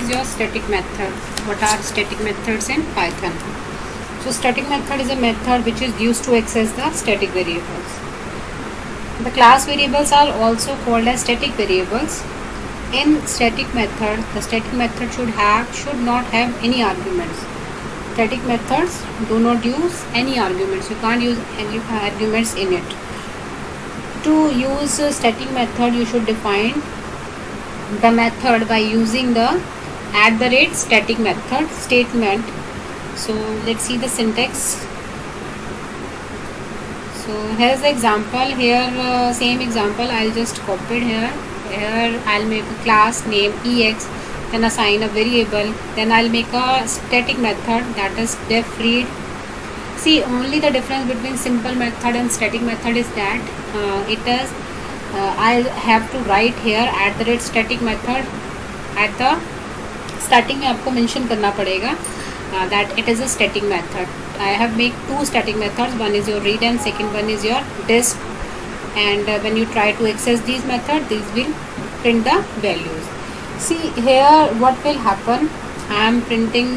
is your static method. What are static methods in Python? So static method is a method which is used to access the static variables. The class variables are also called as static variables. In static method, the static method should not have any arguments. Static methods do not use any arguments. You can't use any arguments in it. To use a static method, you should define the method by using the @static method statement. So let's see the syntax. So here's the example. Here same example I'll just copy it here. Here I'll make a class name ex, then assign a variable, then I'll make a static method, that is def read. See, only the difference between simple method and static method is that I'll have to write here @static method at the starting में आपको mention करना पड़ेगा that it is a static method. I have made two static methods. One is your read and second one is your disp. And when you try to access these methods, these will print the values. See here what will happen. I am printing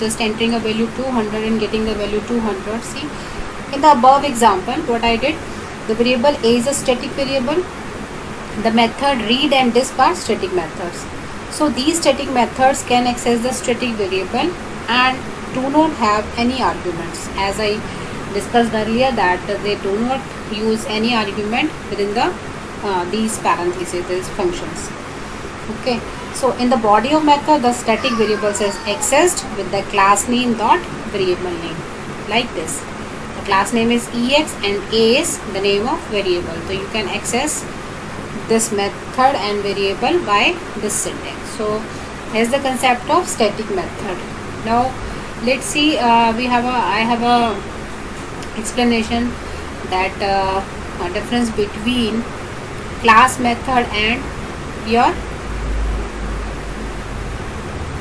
just entering a value 200 and getting the value 200. See, in the above example what I did, the variable a is a static variable, the method read and disp are static methods. So these static methods can access the static variable and do not have any arguments, as I discussed earlier that they do not use any argument within the these parentheses, these functions. Okay, so in the body of method the static variables is accessed with the class name dot variable name, like this. The class name is ex and a is the name of variable. So you can access this method and variable by this syntax. So here's the concept of static method. Now let's see, I have a explanation that a difference between class method and your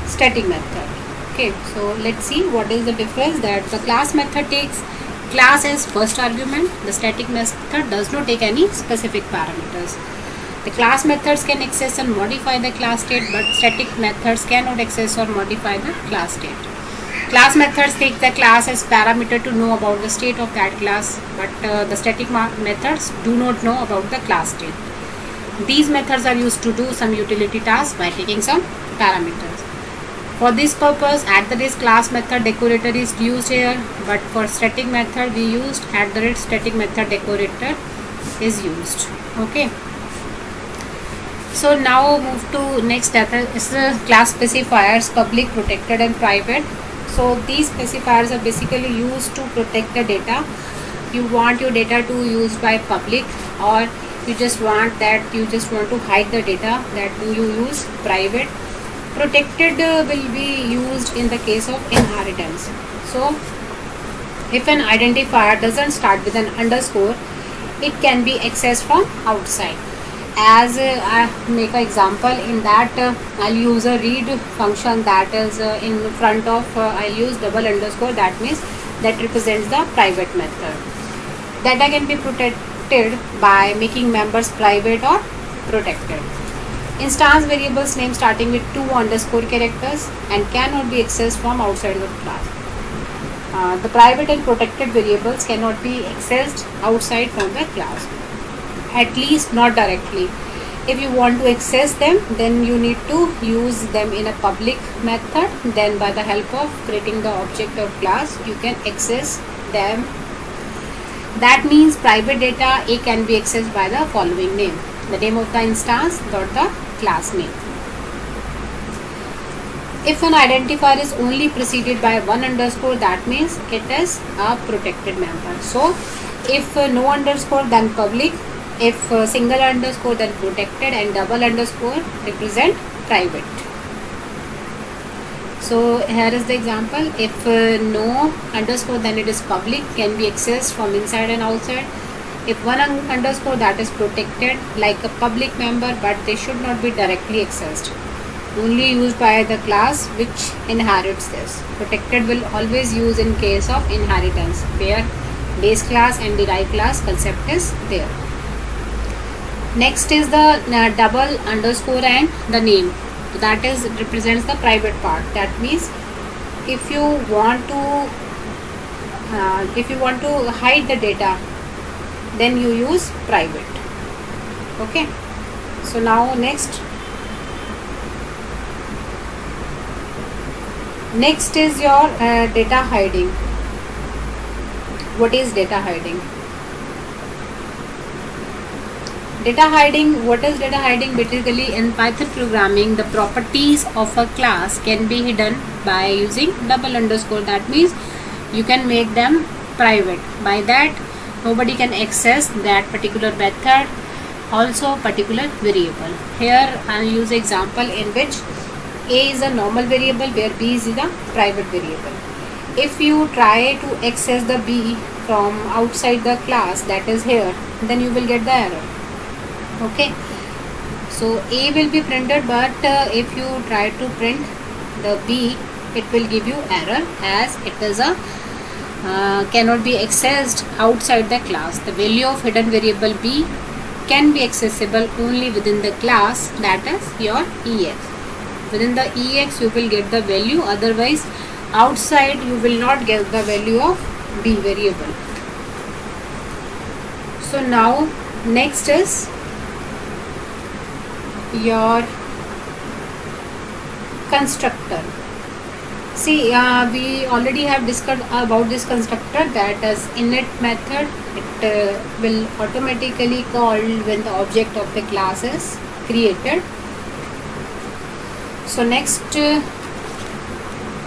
static method. Okay, so let's see what is the difference. That the class method takes class as first argument. The static method does not take any specific parameters. The class methods can access and modify the class state, but static methods cannot access or modify the class state. Class methods take the class as parameter to know about the state of that class, but the static methods do not know about the class state. These methods are used to do some utility tasks by taking some parameters. For this purpose, @class method decorator is used here, but for static method we used @static method decorator is used. Okay. So now move to next data is the class specifiers, public, protected and private. So these specifiers are basically used to protect the data. You want your data to used by public, or you just want to hide the data, that do you use private. Protected will be used in the case of inheritance. So if an identifier doesn't start with an underscore, it can be accessed from outside. As I make an example in that, I'll use a read function that is in front of I'll use double underscore, that means that represents the private method. Data can be protected by making members private or protected. Instance variables name starting with 2 underscore characters and cannot be accessed from outside the class. The private and protected variables cannot be accessed outside from the class, at least not directly. If you want to access them, then you need to use them in a public method. Then by the help of creating the object of class, you can access them. That means private data A can be accessed by the following name: the name of the instance dot the class name. If an identifier is only preceded by 1 underscore, that means it is a protected member. So if no underscore, then public. If single underscore, then protected, and double underscore represent private. So here is the example. If no underscore, then it is public, can be accessed from inside and outside. If 1 underscore, that is protected, like a public member, but they should not be directly accessed, only used by the class which inherits this. Protected will always use in case of inheritance, where base class and derived class concept is there. Next is the double underscore and the name. So that is represents the private part. That means if you want to hide the data, then you use private. Okay. So now next is your data hiding. What is data hiding? What is data hiding? Basically, in Python programming, the properties of a class can be hidden by using double underscore. That means you can make them private. By that, nobody can access that particular method, also particular variable. Here I'll use example in which a is a normal variable where b is the private variable. If you try to access the b from outside the class, that is here, then you will get the error. Okay, so a will be printed, but if you try to print the b, it will give you error as it is a cannot be accessed outside the class. The value of hidden variable b can be accessible only within the class, that is your ex. Within the ex you will get the value, otherwise outside you will not get the value of b variable. So now next is your constructor. See, we already have discussed about this constructor, that is init method. It will automatically call when the object of the class is created. So next,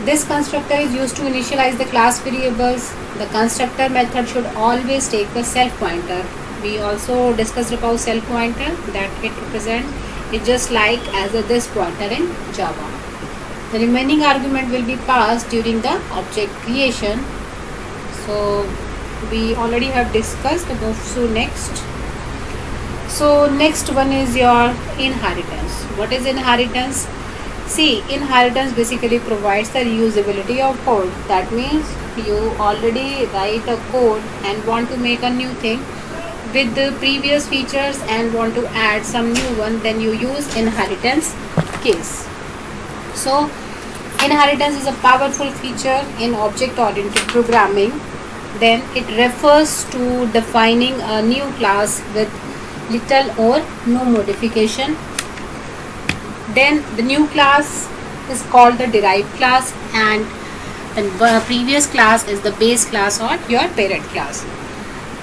this constructor is used to initialize the class variables. The constructor method should always take the self pointer. We also discussed about self pointer, that it represents it just like as this pointer in Java. The remaining argument will be passed during the object creation. So we already have discussed. Move to next. So next one is your inheritance. What is inheritance? See, inheritance basically provides the reusability of code. That means you already write a code and want to make a new thing with the previous features and want to add some new one, then you use inheritance case. So inheritance is a powerful feature in object oriented programming. Then it refers to defining a new class with little or no modification. Then the new class is called the derived class, and the previous class is the base class or your parent class.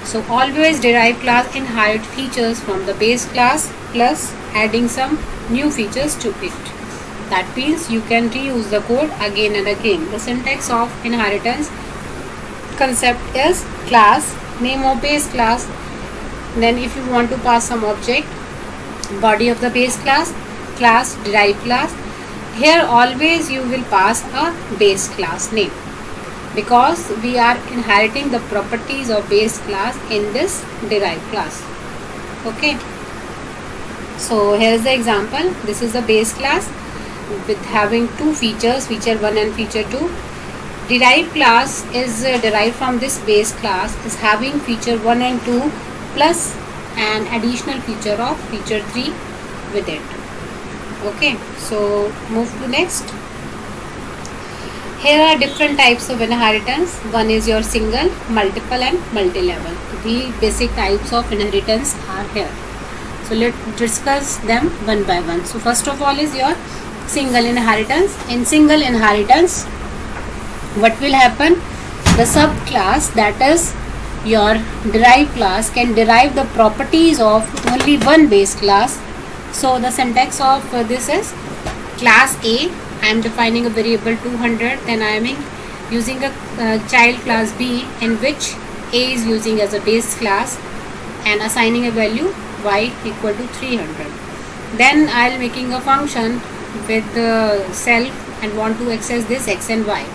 So always derived class inherit features from the base class plus adding some new features to it. That means you can reuse the code again and again. The syntax of inheritance concept is class, name of base class. Then if you want to pass some object, body of the base class, class, derived class. Here always you will pass a base class name, because we are inheriting the properties of base class in this derived class. Okay, so here is the example. This is the base class with having two features, feature 1 and feature 2. Derived class is derived from this base class, is having feature 1 and 2 plus an additional feature of feature 3 with it. Okay, so move to next. Here are different types of inheritance. One is your single, multiple and multi-level. The basic types of inheritance are here. So let's discuss them one by one. So first of all is your single inheritance. In single inheritance, what will happen? The subclass, that is your derived class, can derive the properties of only one base class. So the syntax of this is class A. I am defining a variable 200, then I am using a child class B in which A is using as a base class and assigning a value y equal to 300. Then I am making a function with the self and want to access this x and y.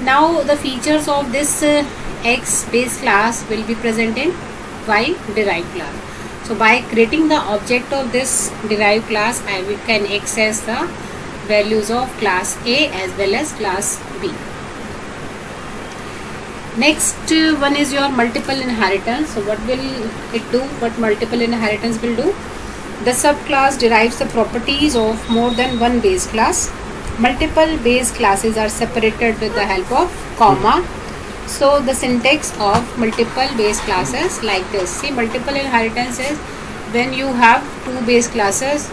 Now the features of this x base class will be present in y derived class. So by creating the object of this derived class, I can access the values of class A as well as class B. Next one is your multiple inheritance. So what will it do? What multiple inheritance will do? The subclass derives the properties of more than one base class. Multiple base classes are separated with the help of comma. So the syntax of multiple base classes like this. See, multiple inheritance is when you have two base classes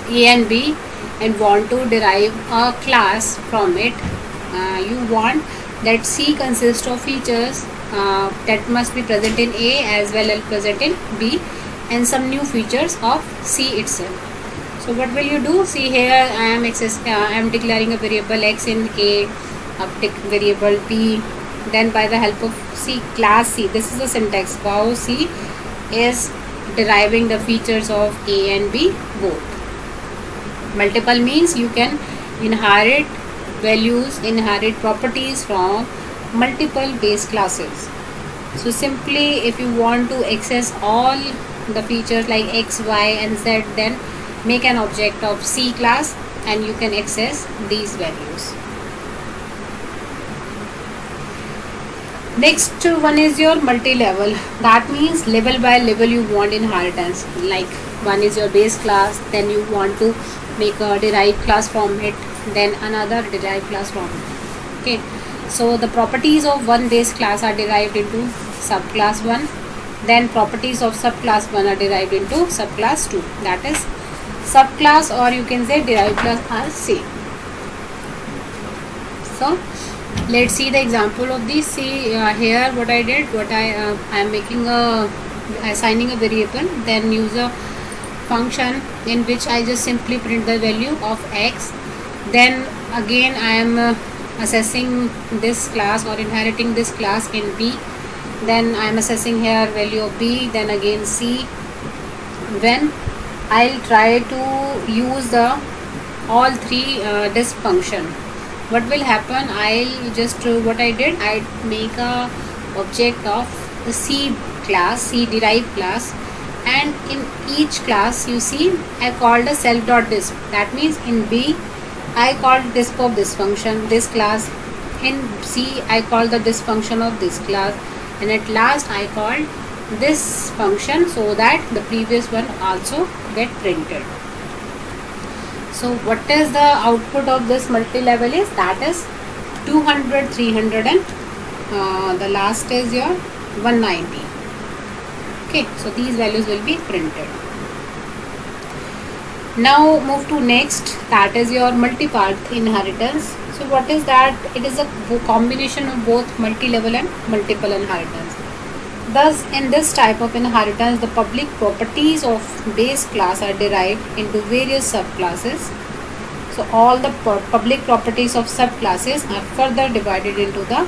A and B and want to derive a class from it. You want that C consists of features that must be present in A as well as present in B, and some new features of C itself. So what will you do? See here, I am declaring a variable x in A, a variable B. Then by the help of C, class C, this is the syntax. How C is deriving the features of A and B both. Multiple means you can inherit values, inherit properties from multiple base classes. So simply, if you want to access all the features like x, y and z, then make an object of C class and you can access these values. Next one is your multi-level. That means level by level you want inheritance. Like one is your base class, then you want to make a derived class from it, then another derived class from it. Okay, so the properties of one base class are derived into subclass 1, then properties of subclass 1 are derived into subclass 2. That is subclass, or you can say derived class, are same. So let's see the example of this. See here what I did. I am making assigning a variable, then use a function in which I just simply print the value of x. Then again I am assessing this class or inheriting this class in B. Then I am assessing here value of B, then again C. When I'll try to use the all three this function, what will happen? I'll just what I did, I make a object of the C class, C derived class, and in each class you see I called a self.disp. That means in B I called disp of this function, this class. In C I called the disp function of this class, and at last I called this function so that the previous one also get printed. So what is the output of this multi-level is? That is 200, 300 and the last is your 190. Okay, so these values will be printed. Now move to next, that is your multi-path inheritance. So what is that? It is a combination of both multi-level and multiple inheritance. Thus, in this type of inheritance, the public properties of base class are derived into various subclasses. So all the public properties of subclasses are further divided into the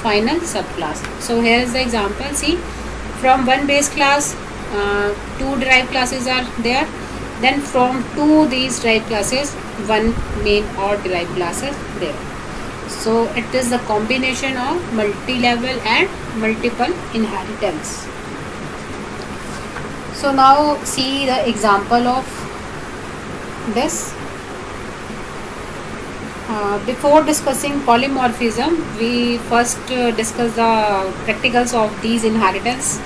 final subclass. So here is the example. See, from one base class, two derived classes are there. Then from two these derived classes, one main or derived class is there. So it is the combination of multi-level and multiple inheritance. So now see the example of this. Before discussing polymorphism, we first discuss the practicals of these inheritance.